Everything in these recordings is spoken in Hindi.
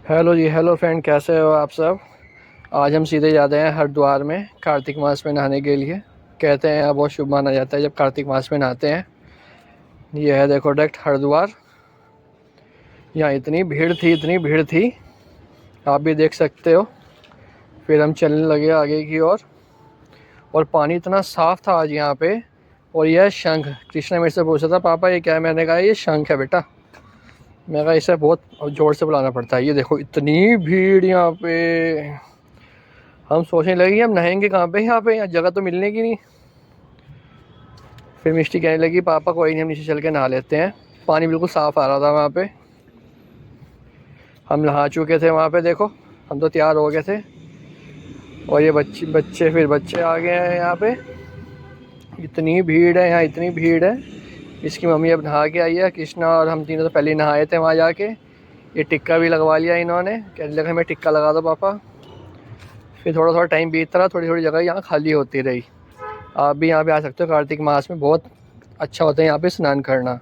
हेलो जी, हेलो फ्रेंड, कैसे हो आप सब। आज हम सीधे जाते हैं हरिद्वार में कार्तिक मास में नहाने के लिए। कहते हैं यहाँ बहुत शुभ माना जाता है जब कार्तिक मास में नहाते हैं। ये है देखो डायरेक्ट हरिद्वार। यहाँ इतनी भीड़ थी, इतनी भीड़ थी, आप भी देख सकते हो। फिर हम चलने लगे आगे की और पानी इतना साफ़ था आज यहाँ पे। और यह शंख, कृष्ण मेरे से पूछा था पापा ये क्या है, मैंने कहा ये शंख है बेटा। मैं कहा इसे बहुत ज़ोर से बुलाना पड़ता है। ये देखो इतनी भीड़ यहाँ पे। हम सोचने लगे कि हम नहाएंगे कहाँ पे, यहाँ जगह तो मिलने की नहीं। फिर मिष्टी कहने लगी पापा कोई नहीं, हम नीचे चल के नहा लेते हैं। पानी बिल्कुल साफ़ आ रहा था वहाँ पे। हम नहा चुके थे वहाँ पे, देखो हम तो तैयार हो गए थे। और ये बच्चे आ गए हैं यहाँ पे। इतनी भीड़ है यहाँ, इतनी भीड़ है। इसकी मम्मी अब नहा के आई है, कृष्णा और हम तीनों तो पहले ही नहाए थे वहाँ जाके। ये टिक्का भी लगवा लिया इन्होंने, कहने लगे हमें टिक्का लगा दो पापा। फिर थोड़ा थोड़ा टाइम बीतता रहा, थोड़ी थोड़ी जगह यहाँ खाली होती रही। आप भी यहाँ पे आ सकते हो, कार्तिक मास में बहुत अच्छा होता है यहाँ पे स्नान करना।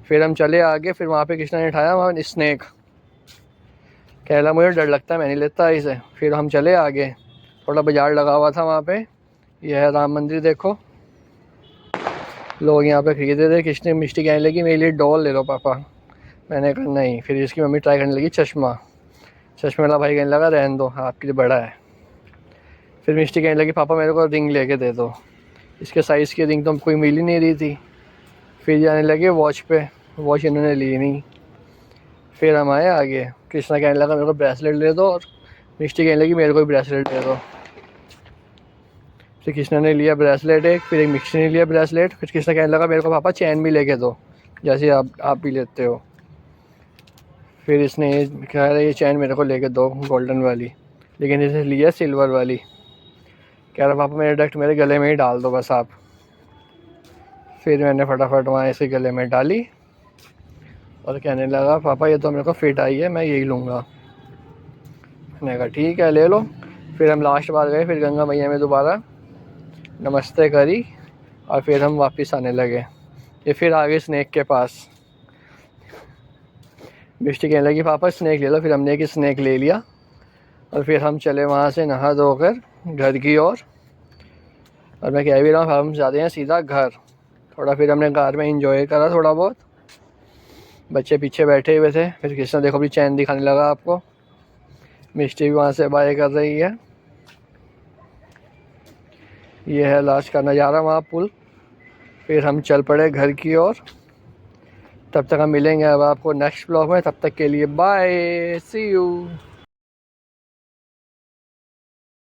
फिर हम चले आगे, फिर वहाँ पे कृष्णा ने उठाया वहाँ स्नैक। कह रहा मुझे डर लगता है, मैं नहीं लेता इसे। फिर हम चले आगे, थोड़ा बाजार लगा हुआ था वहाँ पे। यह है राम मंदिर, देखो लोग यहाँ पे खरीद रहे थे। कृष्ण मिष्टी कहने लगी मेरे लिए डॉल ले लो पापा। मैंने कहा नहीं। फिर इसकी मम्मी ट्राई करने लगी चश्मा। चश्मे वाला भाई कहने लगा रहने दो, आपके लिए बड़ा है। फिर मिष्टी कहने लगी पापा मेरे को रिंग लेके दे दो। इसके साइज़ की रिंग तो कोई मिल ही नहीं रही थी। फिर जाने लगे वॉच पे, वॉच इन्होंने ली नहीं। फिर हम आए आगे, कृष्णा कहने लगा मेरे को ब्रेसलेट ले दो, और मिष्टी कहने लगी मेरे को भी ब्रेसलेट दे दो। फिर कृष्णा ने लिया ब्रेसलेट एक, फिर एक मिष्टी ने लिया ब्रेसलेट। फिर कृष्णा कहने लगा मेरे को पापा चैन भी लेके दो, जैसे आप भी लेते हो। फिर इसने कह रहा ये चैन मेरे को लेके दो गोल्डन वाली, लेकिन इसने लिया सिल्वर वाली। कह रहा पापा मेरे डायरेक्ट मेरे गले में ही डाल दो बस आप। फिर मैंने फटाफट वहाँ ऐसे गले में डाली और कहने लगा पापा ये तो मेरे को फिट आई है, मैं यही लूँगा। मैंने कहा ठीक है ले लो। फिर हम लास्ट बार गए, फिर गंगा मैया में दोबारा नमस्ते करी और फिर हम वापस आने लगे। ये फिर आगे स्नैक के पास मिष्टी कहने लगी पापा स्नैक ले लो। फिर हमने एक स्नैक ले लिया और फिर हम चले वहाँ से नहा धोकर घर की ओर। और मैं कह भी रहा हूँ हम जाते हैं सीधा घर। थोड़ा फिर हमने घर में इंजॉय करा थोड़ा बहुत, बच्चे पीछे बैठे हुए थे। फिर कृष्णा देखो अपनी चैन दिखाने लगा आपको। मिष्टी भी वहाँ से बाय कर रही है। ये है लास्ट का नज़ारा वहाँ पुल। फिर हम चल पड़े घर की ओर। तब तक हम मिलेंगे अब आपको नेक्स्ट ब्लॉग में, तब तक के लिए बाय, सी यू।